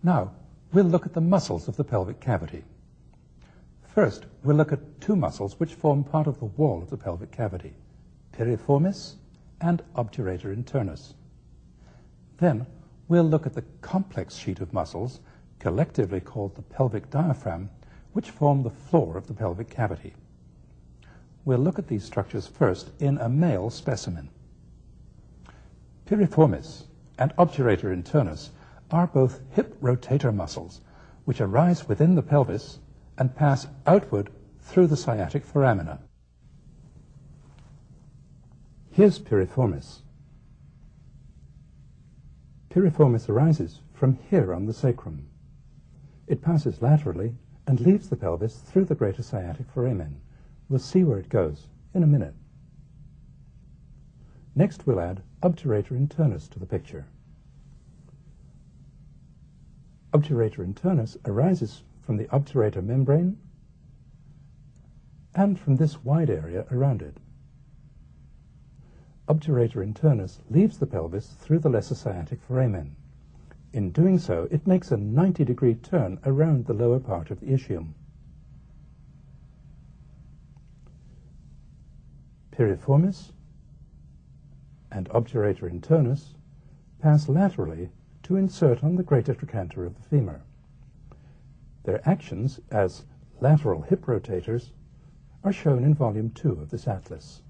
Now, we'll look at the muscles of the pelvic cavity. First, we'll look at two muscles which form part of the wall of the pelvic cavity, piriformis and obturator internus. Then, we'll look at the complex sheet of muscles, collectively called the pelvic diaphragm, which form the floor of the pelvic cavity. We'll look at these structures first in a male specimen. Piriformis and obturator internus are both hip rotator muscles, which arise within the pelvis and pass outward through the sciatic foramina. Here's piriformis. Piriformis arises from here on the sacrum. It passes laterally and leaves the pelvis through the greater sciatic foramen. We'll see where it goes in a minute. Next, we'll add obturator internus to the picture. Obturator internus arises from the obturator membrane and from this wide area around it. Obturator internus leaves the pelvis through the lesser sciatic foramen. In doing so, it makes a 90-degree turn around the lower part of the ischium. Piriformis and obturator internus pass laterally to insert on the greater trochanter of the femur. Their actions as lateral hip rotators are shown in Volume 2 of this atlas.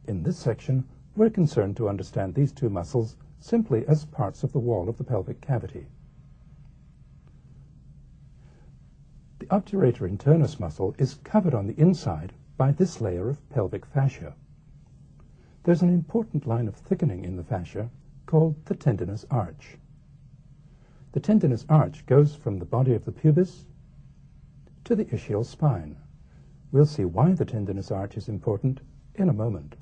In this section, we're concerned to understand these two muscles simply as parts of the wall of the pelvic cavity. The obturator internus muscle is covered on the inside by this layer of pelvic fascia. There's an important line of thickening in the fascia called the tendinous arch. The tendinous arch goes from the body of the pubis to the ischial spine. We'll see why the tendinous arch is important in a moment.